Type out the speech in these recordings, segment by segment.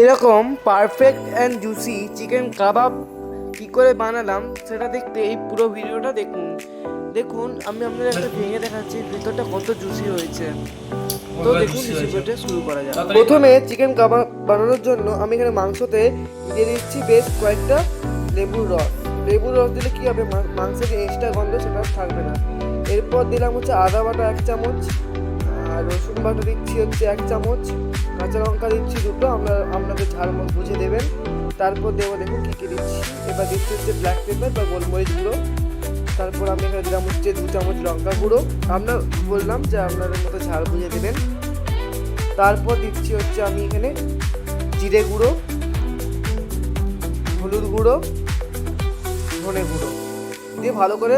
এরকম perfect and juicy chicken কাবাব কী করে বানালাম সেটা দেখতে এই পুরো ভিডিওটা দেখুন। দেখুন আমি আপনাদের একটা ভেঙে দেখাচ্ছি ভিতরটা কত জুসি হয়েছে। তো দেখুন রেসিপিটা শুরু করা যাক। প্রথমে চিকেন কাবাব বানানোর জন্য আমি এখানে মাংসতে দিয়ে দিচ্ছি বেশ কয়েকটা লেবুর রস। লেবুর রস দিলে কী হবে, মাংসের যে এক্সট্রা গন্ধ সেটা থাকবে না। এরপর দিলাম হচ্ছে আদা বাটা 1 চামচ, আর রসুন বাটা দিচ্ছি হচ্ছে 1 চামচ, কাঁচা লঙ্কা দিচ্ছি 2টো, আপনাদের ঝাল বুঝে দেবেন। তারপর দেবো দেখুন কী কী দিচ্ছি। এবার দিচ্ছি হচ্ছে ব্ল্যাক পেপার বা গোলমরিচ গুঁড়ো। তারপর আমি এখানে দিলাম হচ্ছে 2 চামচ লঙ্কা গুঁড়ো, আপনার বললাম যে আপনাদের মতো ঝাল বুঝে দেবেন। তারপর দিচ্ছি হচ্ছে আমি এখানে জিরে গুঁড়ো, হলুদ গুঁড়ো, ধনে গুঁড়ো দিয়ে ভালো করে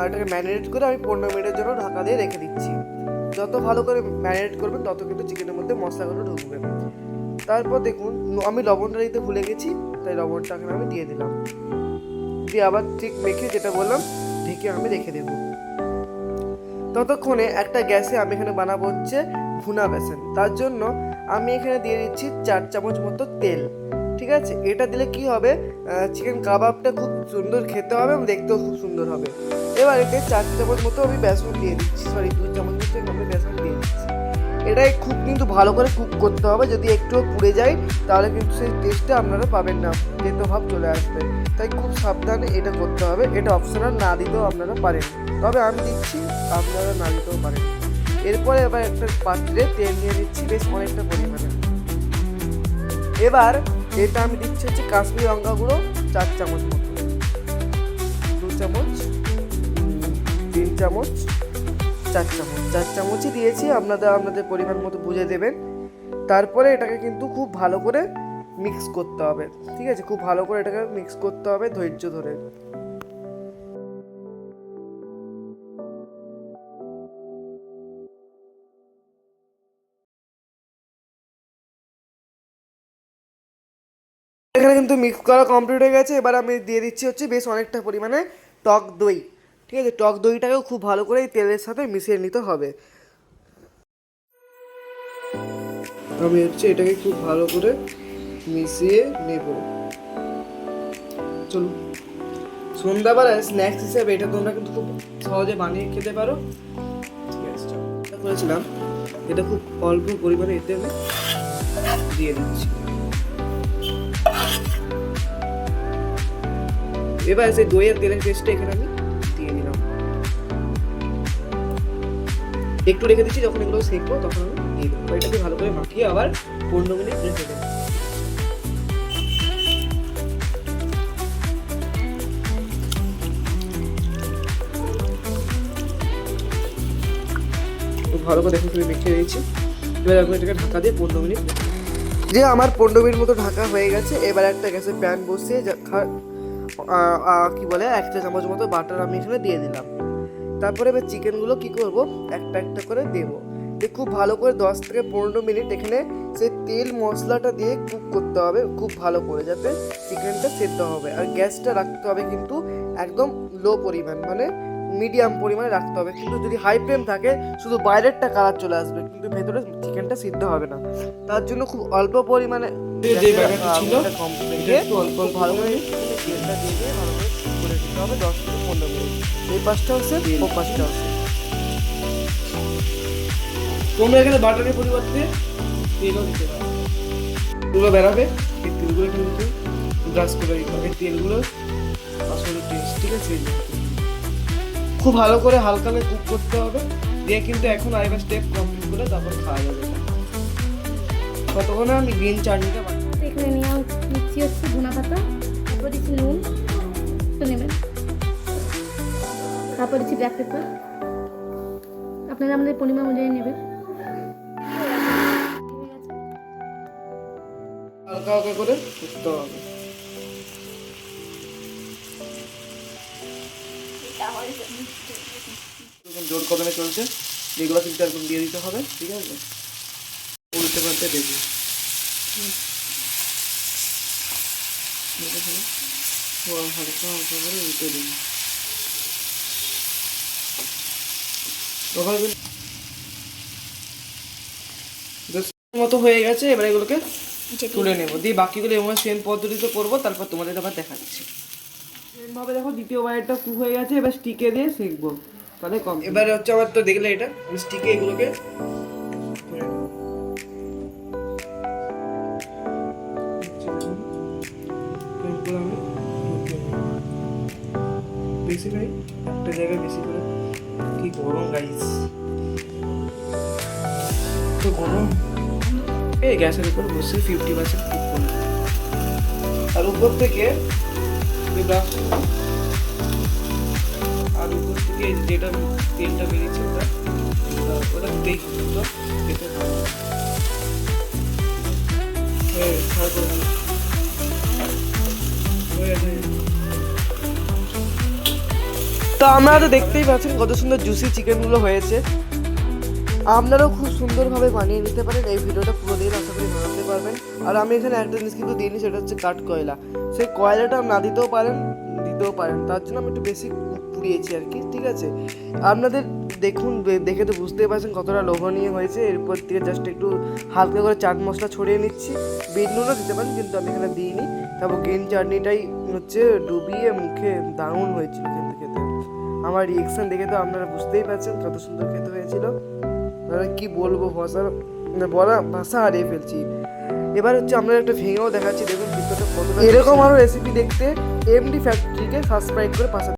এটাকে ম্যারিনেট করে আমি 15 মিনিটের জন্য ঢাকা দিয়ে রেখে দিচ্ছি। যত ভালো করে ম্যারিনেট করবেন তত কিন্তু চিকেনের মধ্যে মশলাগুলো ঢুকবে। তারপর দেখুন আমি লবণটা দিতে ভুলে গেছি, তাই লবণটা এখানে আমি দিয়ে দিলাম। দিয়ে আবার ঠিক মেখে যেটা বললাম ঢেকে আমি রেখে দেব। ততক্ষণে একটা গ্যাসে আমি এখানে বানাবো হচ্ছে ভুনা বেসন। তার জন্য আমি এখানে দিয়ে দিচ্ছি 4 চামচ মতো তেল। ঠিক আছে, এটা দিলে কি হবে, চিকেন কাবাবটা খুব সুন্দর খেতে হবে এবং দেখতেও খুব সুন্দর হবে। এবার এতে 4 চামচ মতো আমি বেসন দিয়ে দিচ্ছি, 2 চামচ মতো আমি বেসন দিয়ে দিচ্ছি। এটাই খুব কিন্তু ভালো করে কুক করতে হবে, যদি একটু পুড়ে যায় তাহলে কিন্তু সেই টেস্টটা আপনারা পাবেন না, তেতো ভাব চলে আসবে। তাই খুব সাবধানে এটা করতে হবে। এটা অপশনাল, না দিতেও আপনারা পারেন, তবে আমি দিচ্ছি, আপনারা না দিতেও পারেন। এরপরে এবার একটা পাত্রে তেল নিয়ে নিচ্ছি বেশ অনেকটা পরিমাণে। এবার এটা আমি দিচ্ছি হচ্ছে কাশ্মীরি লঙ্কা গুঁড়ো 4 চামচ মতো, 2 চামচ, 3 চামচ, 4 চামচ, 4 চামচই দিয়েছি, আপনাদের পরিমাণ মতো বুঝে দেবেন। তারপরে এটাকে কিন্তু খুব ভালো করে মিক্স করতে হবে। ঠিক আছে, খুব ভালো করে এটাকে মিক্স করতে হবে ধৈর্য ধরে। এখানে কিন্তু মিক্স করা কমপ্লিট হয়ে গেছে। এবার আমি দিয়ে দিচ্ছি হচ্ছে বেশ অনেকটা পরিমাণে টক দই। ঠিক আছে, টক দইটাকেও খুব ভালো করে এই তেলের সাথে মিশিয়ে নিতে হবে। আমি হচ্ছে এটাকে খুব ভালো করে মিশিয়ে নেব। চলুন, সন্ধ্যাবেলায় স্ন্যাক্স হিসেবে এটা তোমরা কিন্তু খুব সহজে বানিয়ে খেতে পারো। ঠিক আছে, করেছিলাম এটা খুব অল্প পরিমাণে এতে আমি দিয়ে দিচ্ছি। এবার সেই দইয়ের তেলের পেস্টটা এখানে আমি দিয়ে দিলাম। একটু রেখে দিচ্ছি, যখন এগুলো সেঁকবো তখন আমি দিয়ে দেবো। এটাকে ভালো করে মাখিয়ে আবার 15 মিনিট রেখে দেবো। ভালো করে দেখুন তুমি মেখে দিয়েছি। এবার আমি এটাকে ঢাকা দিয়ে 15 মিনিট, যে আমার 15 মিনিট মতো ঢাকা হয়ে গেছে। এবার একটা গ্যাসে প্যান বসিয়ে কি বলে 1 চা চামচ মতো বাটার আমি এখানে দিয়ে দিলাম। তারপরে এবার চিকেনগুলো কি করব, একটা একটা করে দেবো। খুব ভালো করে 10 থেকে 15 মিনিট এখানে সেই তেল মশলাটা দিয়ে কুক করতে হবে খুব ভালো করে, যাতে চিকেনটা সেদ্ধ হবে। আর গ্যাসটা রাখতে হবে কিন্তু একদম লো পরিমাণ, মানে মিডিয়াম পরিমাণে রাখতে হবে। কিন্তু যদি হাই ফ্লেম থাকে শুধু বাইরেরটা কালার চলে আসবে, কিন্তু ভেতরে চিকেনটা সিদ্ধ হবে না। তার জন্য খুব অল্প পরিমাণে ভালো করে চিকেনটা দিয়ে ভালো করে দিতে হবে 10 থেকে 15 মিনিট। এই পাশটা হচ্ছে ও পাশটা হচ্ছে। তোমরা এখানে বাটারের পরিবর্তে তেলও দিতে পারো, তেলগুলো বেরাবে, এই তেলগুলো কিন্তু ব্রাশ করে দিতে হবে। তেলগুলো আসলে টেস্ট, ঠিক আছে। খুব ভালো করে হালকা কুক করতে হবে, দিয়ে কিন্তু এখন আরেকটা স্টেপ কমপ্লিট করে তারপর খাওয়া যাবে। ততক্ষণে আমি গ্রিন চাটনিটা বানাবো। এখানে নিচ্ছি হচ্ছে ধনা পাতা, তারপর দিচ্ছি নুন, তো নেবেন, তারপর দিচ্ছি ব্ল্যাক পেপার, আপনারা আমাদের পরিমাণ অনুযায়ী নেবেন। হালকা হালকা করে করতে হবে। জোর কদমে চলছে, এগুলো কিন্তু একদম দিয়ে দিতে হবে। ঠিক আছে, উল্টে পাল্টে দেবো। হালকা হালকা করে উল্টে দেবো। মতো হয়ে গেছে। এবার এগুলোকে পিঠে তুলে নেবো, দিয়ে বাকিগুলো এমন সেম পদ্ধতিতে করবো, তারপর তোমাদের আবার দেখাচ্ছি। সেমভাবে দেখো দ্বিতীয় বারেরটা কুক হয়ে গেছে, এবার স্টিকে দিয়ে সেঁকবো, তাহলে কম। এবারে হচ্ছে আবার তো দেখলে এটা আমি স্টিকে এগুলোকে করে নেবো। এগুলো আমি ঢুকিয়ে নেবো। বেশি নাই, একটা জায়গায় বেশি করে। কি গরম গাইস, তো গরম। এই গ্যাসের উপর বসে 50% কুক করে নেবো। আর উপর থেকে এই ব্রাশ, আর উপর থেকে এই যেটা তেলটা বেরিয়েছে ওটা তেল দুটো খেতে ভালো। তো আপনারা তো দেখতেই পাচ্ছেন কত সুন্দর জুসি চিকেনগুলো হয়েছে। আপনারাও খুব সুন্দরভাবে বানিয়ে নিতে পারেন। এই ভিডিওটা পুরো দিন আশা করি বানাতে পারবেন। আর আমি এখানে একটা জিনিস কিন্তু দিইনি, সেটা হচ্ছে কাঠ কয়লা। সেই কয়লাটা না দিতেও পারেন, দিতেও পারেন, তার জন্য আমি একটু বেশি পুড়িয়েছি আর কি, ঠিক আছে। আপনাদের দেখুন, দেখে তো বুঝতেই পারছেন কতটা লোভনীয় হয়েছে। এরপর থেকে জাস্ট একটু হালকা করে চাট মশলা ছড়িয়ে নিচ্ছি, বিট নুনও দিতে পারেন, কিন্তু আমি এখানে দিইনি। তারপর গ্রিন চাটনিটাই হচ্ছে ডুবিয়ে মুখে দারুণ হয়েছিল কিন্তু খেতে। আমার রিয়েকশন দেখে তো আপনারা বুঝতেই পারছেন কত সুন্দর খেতে হয়েছিল। কি বলবো, বলা ভাষা হারিয়ে ফেলছি। এবার হচ্ছে আমরা একটা ভেঙেও দেখাচ্ছি, দেখুন ভিতরটা কতটা। এরকম আরও রেসিপি দেখতে এমডি ফ্যাক্টরিকে সাবস্ক্রাইব করে পাশে